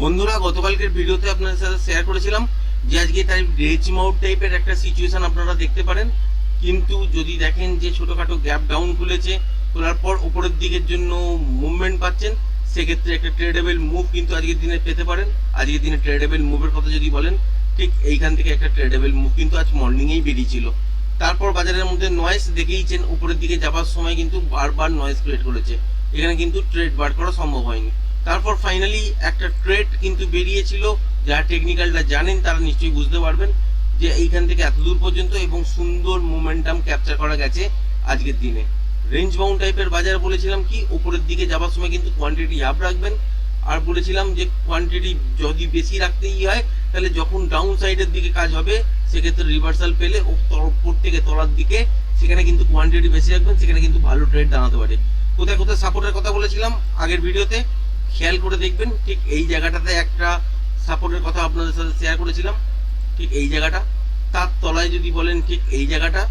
বন্ধুরা, গতকালকের ভিডিওতে আপনাদের সাথে শেয়ার করেছিলাম যে আজকে তাই রেঞ্জ মাউন্ট টাইপের একটা সিচুয়েশন আপনারা দেখতে পারেন। কিন্তু যদি দেখেন যে ছোটোখাটো গ্যাপ ডাউন খুলেছে, খোলার পর উপরের দিকের জন্য মুভমেন্ট পাচ্ছেন, সেক্ষেত্রে একটা ট্রেডেবল মুভ কিন্তু আজকের দিনে পেতে পারেন। আজকের দিনে ট্রেডেবল মুভের কথা যদি বলেন, ঠিক এইখান থেকে একটা ট্রেডেবল মুভ কিন্তু আজ মর্নিংয়েই বেরিয়েছিল। তারপর বাজারের মধ্যে নয়েজ দেখেইছেন, উপরের দিকে যাবার সময় কিন্তু বারবার নয়েজ ক্রিয়েট করেছে। এখানে কিন্তু ট্রেড বার করা সম্ভব হয়নি। তারপর ফাইনালি একটা ট্রেড কিন্তু বেরিয়েছিল। যারা টেকনিক্যালটা জানেন তারা নিশ্চয়ই বুঝতে পারবেন যে এইখান থেকে এত দূর পর্যন্ত এবং সুন্দর মোমেন্টাম ক্যাপচার করা গেছে আজকের দিনে। রেঞ্জ বাউন্ড টাইপের বাজার বলেছিলাম কি উপরের দিকে যাবার সময় কিন্তু কোয়ান্টিটি আপ রাখবেন। আর বলেছিলাম যে কোয়ান্টিটি যদি বেশি রাখতেই হয় তাহলে যখন ডাউন সাইডের দিকে কাজ হবে সেক্ষেত্রে রিভার্সাল পেলে উপর থেকে তলার দিকে সেখানে কিন্তু কোয়ান্টিটি বেশি রাখবেন, সেখানে কিন্তু ভালো ট্রেড দাঁড়াতে পারে। কোথায় কোথায় সাপোর্টের কথা বলেছিলাম আগের ভিডিওতে খেয়াল করে দেখবেন। ঠিক এই জায়গাটাতে একটা সাপোর্টের কথা আপনাদের সাথে শেয়ার করেছিলাম, ঠিক এই জায়গাটা। তার তলায় যদি বলেন ঠিক এই জায়গাটা,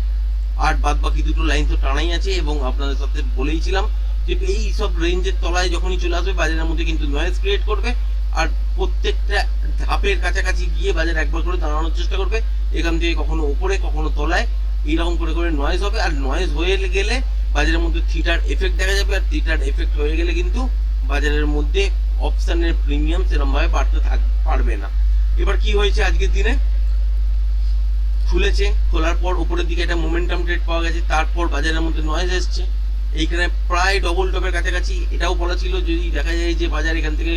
আর বাদ বাকি দুটো লাইন তো টানাই আছে। এবং আপনাদের সাথে বলেইছিলাম যে এই সব রেঞ্জের তলায় যখনই চলে আসবে বাজারের মধ্যে কিন্তু নয়েজ ক্রিয়েট করবে, আর প্রত্যেকটা ধাপের কাছাকাছি গিয়ে বাজার একবার করে দাঁড়ানোর চেষ্টা করবে। এখান থেকে কখনো উপরে কখনো তলায় এইরকম করে করে নয়েজ হবে। আর নয়েজ হয়ে গেলে বাজারের মধ্যে থিটার এফেক্ট দেখা যাবে, আর থিটার এফেক্ট হয়ে গেলে কিন্তু বাজারের মধ্যে অপশনের প্রিমিয়াম সেরকমভাবে বাড়তে পারবে না। এবার কি হয়েছে আজকের দিনে, খুলেছে, খোলার পর উপরের দিকে একটা মোমেন্টাম ট্রেড পাওয়া গেছে। তারপর বাজারের মধ্যে নয়েজ এসছে, এইখানে প্রায় ডবল টপের কাছাকাছি। এটাও বলা ছিল যদি দেখা যায় যে বাজার এখান থেকে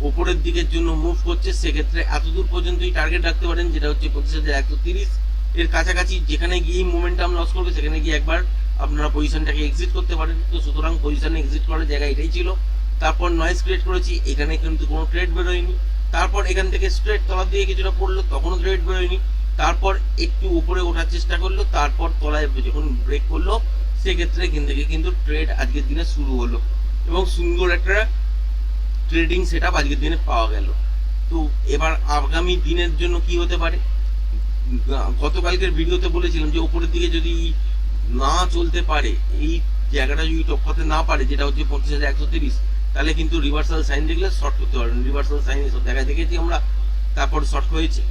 উপরের দিকের জন্য মুভ করছে সেক্ষেত্রে এতদূর পর্যন্তই টার্গেট রাখতে পারেন, যেটা হচ্ছে 25,130 এর কাছাকাছি। যেখানে গিয়েই মোমেন্টাম লস করবে সেখানে গিয়ে একবার আপনারা পজিশনটাকে এক্সিট করতে পারেন। তো সুতরাং পজিশনে এক্সিট করার জায়গা এটাই ছিল। তারপর নয়েজ ক্রিয়েট করেছি, এখানে কিন্তু কোনো ট্রেড বেরোয়নি। তারপর এখান থেকে স্ট্রেট তলার দিকে কিছুটা পড়লো, তখনও ট্রেড বেরোয়নি। তারপর একটু উপরে ওঠার চেষ্টা করলো, তারপর তলায় যখন ব্রেক করলো সেক্ষেত্রে এখান থেকে কিন্তু ট্রেড আজকের দিনে শুরু হলো এবং সুন্দর একটা ট্রেডিং সেট আপ আজকের দিনে পাওয়া গেল। তো এবার আগামী দিনের জন্য কি হতে পারে, গতকালকের ভিডিওতে বলেছিলাম যে উপরের দিকে যদি না চলতে পারে, এই জায়গাটা যদি টপকাতে না পারে যেটা হচ্ছে 25,130, তাহলে কিন্তু রিভার্সাল সাইন দেখলে শর্ট করতে পারবেন। রিভার্সাল সাইন এসব দেখা দেখেছি আমরা, তারপর শর্ট হয়েছে।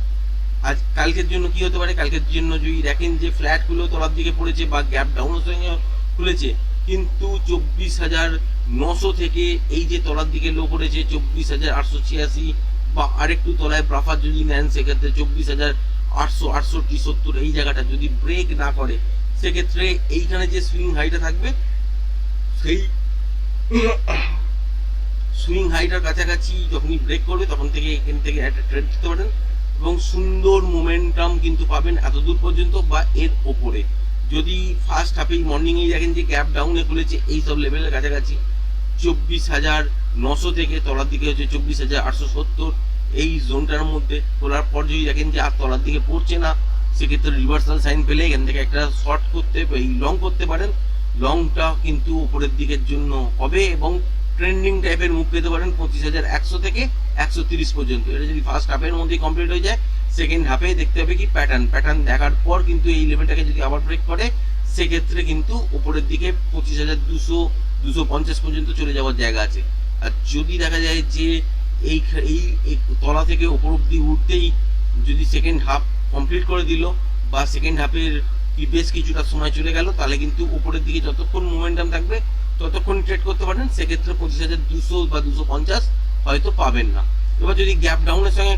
আজ কালকের জন্য কি হতে পারে, কালকের জন্য যদি দেখেন যে ফ্ল্যাট গুলো তলার দিকে পড়েছে বা গ্যাপ ডাউনের সঙ্গে খুলেছে, কিন্তু 24,900 থেকে এই যে তলার দিকে লো পড়েছে 24,886 বা আরেকটু তলায় ব্রাফার যদি নেন সেক্ষেত্রে 24,800, 68, 70 এই জায়গাটা যদি ব্রেক না করে সেক্ষেত্রে এইখানে যে সুইং হাইটা থাকবে সেই সুইং হাইটার কাছাকাছি যখনই ব্রেক করবে তখন থেকে এখান থেকে একটা ট্রেড দিতে পারেন এবং সুন্দর মোমেন্টাম কিন্তু পাবেন এতদূর পর্যন্ত বা এর ওপরে। যদি ফার্স্ট হাফেই মর্নিংয়েই দেখেন যে গ্যাপ ডাউনে খুলেছে এই সব লেভেলের কাছাকাছি 24,900 থেকে তলার দিকে হচ্ছে 24,870 এই জোনটার মধ্যে খোলার পর যদি দেখেন যে আর তলার দিকে পড়ছে না সেক্ষেত্রে রিভার্সাল সাইন পেলে এখান থেকে একটা শর্ট করতে এই লং করতে পারেন। লংটা কিন্তু উপরের দিকের জন্য হবে এবং ট্রেন্ডিং টাইপের মুভ পেতে পারেন 25,100 থেকে 130 পর্যন্ত। এটা যদি ফার্স্ট হাফের মধ্যে কমপ্লিট হয়ে যায় সেকেন্ড হাফে দেখতে হবে কি প্যাটার্ন দেখার পর কিন্তু এই লেভেলটাকে যদি আবার ব্রেক করে সেক্ষেত্রে কিন্তু উপরের দিকে 25,200, 250 পর্যন্ত চলে যাওয়ার জায়গা আছে। আর যদি দেখা যায় যে এই এই তলা থেকে উপর অব্দি উঠতেই যদি সেকেন্ড হাফ কমপ্লিট করে দিল বা সেকেন্ড হাফের বেশ কিছুটা সময় চলে গেল তাহলে কিন্তু উপরের দিকে যতক্ষণ মোমেন্টাম থাকবে ততক্ষণ ট্রেড করতে পারেন। সেক্ষেত্রে 25,200 বা 250 হয়তো পাবেন না। এবার যদি গ্যাপ ডাউনের সঙ্গে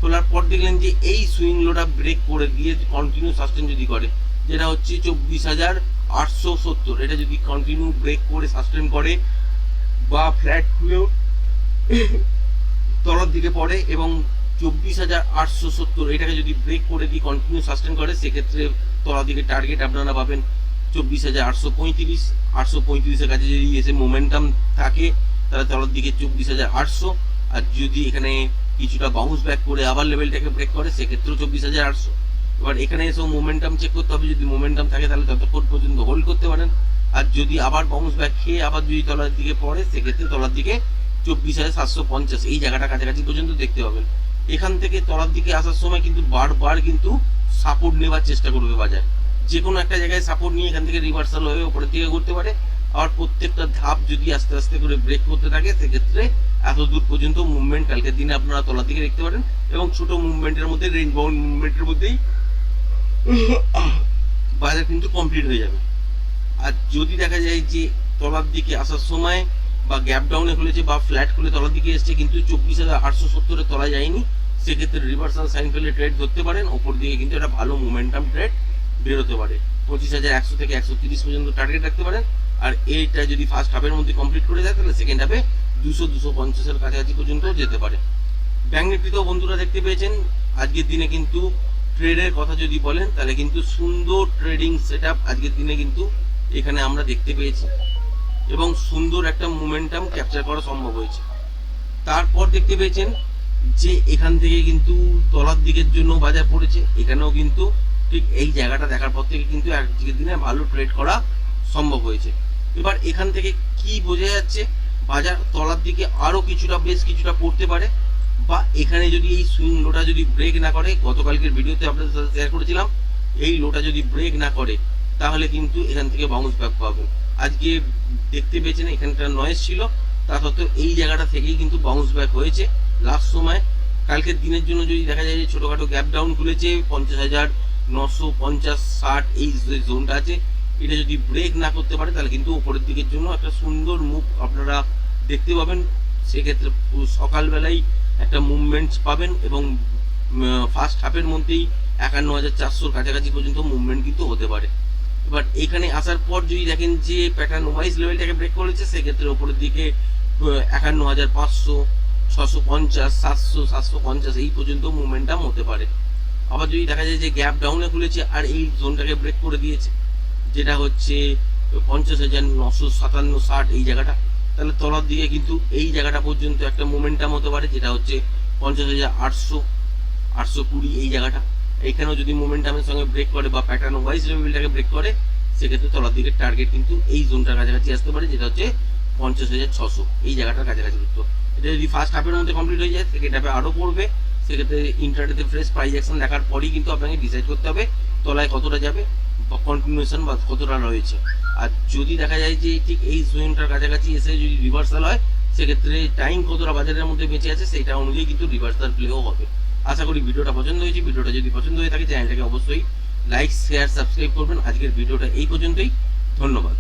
খোলার পর দেখলেন যে এই সুইং লোটা ব্রেক করে দিয়ে কন্টিনিউ সাস্টেন যদি করে যেটা হচ্ছে 24,870, এটা যদি কন্টিনিউ ব্রেক করে সাস্টেন করে বা ফ্ল্যাট খুলেও তলার দিকে পড়ে এবং 24,870 এটাকে যদি ব্রেক করে দিয়ে কন্টিনিউ সাস্টেন করে সেক্ষেত্রে তলার দিকে টার্গেট আপনারা পাবেন 24,835। 835-এর কাছে যদি এসে মোমেন্টাম থাকে তাহলে তলার দিকে 24,800। আর যদি এখানে কিছুটা বাউন্স ব্যাক করে আবার লেভেলটাকে ব্রেক করে সেক্ষেত্রেও 24,800। এবার এখানে এসেও মোমেন্টাম চেক করতে হবে, যদি মোমেন্টাম থাকে তাহলে ততক্ষণ পর্যন্ত হোল্ড করতে পারেন। আর যদি আবার বাউন্স ব্যাক খেয়ে আবার যদি তলার দিকে পড়ে সেক্ষেত্রে তলার দিকে 24,750 এই জায়গাটা কাছাকাছি পর্যন্ত দেখতে পাবেন। এখান থেকে তলার দিকে আসার সময় কিন্তু বারবার কিন্তু সাপোর্ট নেওয়ার চেষ্টা করবে বাজার। যে কোনো একটা জায়গায় সাপোর্ট নিয়ে এখান থেকে রিভার্সাল হয়ে উপরের দিকে ঘুরতে পারে আর প্রত্যেকটা ধাপ যদি আস্তে আস্তে করে ব্রেক করতে থাকে সেক্ষেত্রে এত দূর পর্যন্ত মুভমেন্ট কালকের দিনে আপনারা তলার দিকে দেখতে পারেন, এবং ছোট মুভমেন্টের মধ্যে রেঞ্জ বাউন্ড মুভমেন্টের মধ্যেই বাজার কিন্তু কমপ্লিট হয়ে যাবে। আর যদি দেখা যায় যে তলার দিকে আসার সময় বা গ্যাপ ডাউনে খুলেছে বা ফ্ল্যাট খুলে তলার দিকে এসছে কিন্তু 24,870-এর তলা যায়নি, সেক্ষেত্রে রিভার্সাল সাইন পেলে ট্রেড ধরতে পারেন। ওপর দিকে কিন্তু একটা ভালো মোমেন্টাম ট্রেড বেরোতে পারে। 25,100 থেকে 130 পর্যন্ত টার্গেট রাখতে পারেন। আর এইটা যদি ফার্স্ট হাফের মধ্যে কমপ্লিট করে যায় তাহলে সেকেন্ড হাফে 200-250-এর কাছাকাছি পর্যন্ত যেতে পারে। ব্যাংক নিফটিতেও বন্ধুরা দেখতে পেয়েছেন আজকের দিনে কিন্তু ট্রেডের কথা যদি বলেন তাহলে কিন্তু সুন্দর ট্রেডিং সেট আপ আজকের দিনে কিন্তু এখানে আমরা দেখতে পেয়েছি, এবং সুন্দর একটা মোমেন্টাম ক্যাপচার করা সম্ভব হয়েছে। তারপর দেখতে পেয়েছেন যে এখান থেকে কিন্তু তলার দিকের জন্য বাজার পড়েছে, এখানেও কিন্তু ঠিক এই জায়গাটা দেখার পর থেকে কিন্তু আজকের দিনে ভালো ট্রেড করা সম্ভব হয়েছে। এবার এখান থেকে কি বোঝা যাচ্ছে, বাজার তলার দিকে আরো কিছুটা বেশ কিছুটা পড়তে পারে, বা এখানে যদি এই সুইং লোটা যদি ব্রেক না করে, গতকালকের ভিডিওতে আপনাদের সাথে শেয়ার করেছিলাম, এই লোটা যদি ব্রেক না করে তাহলে কিন্তু এখান থেকে বাউন্স ব্যাক পাবেন। আজকে দেখতে পেয়েছেন এখানটা নয়েজ ছিল, তা সত্ত্বেও এই জায়গাটা থেকেই কিন্তু বাউন্স ব্যাক হয়েছে লাস্ট সময়। কালকের দিনের জন্য যদি দেখা যায় যে ছোটোখাটো গ্যাপ ডাউন খুলেছে 50,950-60 এই জোনটা আছে, এটা যদি ব্রেক না করতে পারে তাহলে কিন্তু উপরের দিকের জন্য একটা সুন্দর মুভ আপনারা দেখতে পাবেন। সেক্ষেত্রে সকালবেলায় একটা মুভমেন্টস পাবেন, এবং ফার্স্ট হাফের মধ্যেই 51,400-র কাছাকাছি পর্যন্ত মুভমেন্ট কিন্তু হতে পারে। এবার এখানে আসার পর যদি দেখেন যে প্যাটার্ন ওয়াইজ লেভেলটাকে ব্রেক করেছে, সেক্ষেত্রে উপরের দিকে 51,500, 650, 700, 750 এই পর্যন্ত মুভমেন্টাম হতে পারে। আবার যদি দেখা যায় যে গ্যাপ ডাউনে খুলেছে আর এই জোনটাকে ব্রেক করে দিয়েছে, যেটা হচ্ছে 50,957-60 এই জায়গাটা, তাহলে তলার দিকে কিন্তু এই জায়গাটা পর্যন্ত একটা মোমেন্টাম হতে পারে, যেটা হচ্ছে 50,800, 820 এই জায়গাটা। এইখানেও যদি মোমেন্টামের সঙ্গে ব্রেক করে বা প্যাটার্ন ওয়াইজ লেভেলটাকে ব্রেক করে, সেক্ষেত্রে তলার দিকের টার্গেট কিন্তু এই জোনটার কাছাকাছি আসতে পারে, যেটা হচ্ছে 50,600 এই জায়গাটার কাছাকাছি উঠতো। এটা যদি ফার্স্ট হাফের মধ্যে কমপ্লিট হয়ে যায় সেকেন্ড হাফে আরও পড়বে। সেক্ষেত্রে ইন্টারডেতে ফ্রেশ প্রাইস অ্যাকশন দেখার পরেই কিন্তু আপনাকে ডিসাইড করতে হবে তলায় কতটা যাবে বা কন্টিনিউশন বা কতটা রয়েছে। আর যদি দেখা যায় যে ঠিক এই জোনটার কাছাকাছি এসে যদি রিভার্সাল হয়, সেক্ষেত্রে টাইম কতটা বাজারের মধ্যে বেঁচে আছে সেইটা অনুযায়ী কিন্তু রিভার্সাল প্লেও হবে। আশা করি ভিডিওটা পছন্দ হয়েছে। ভিডিওটা যদি পছন্দ হয়ে থাকে চ্যানেলটাকে অবশ্যই লাইক, শেয়ার, সাবস্ক্রাইব করবেন। আজকের ভিডিওটা এই পর্যন্তই, ধন্যবাদ।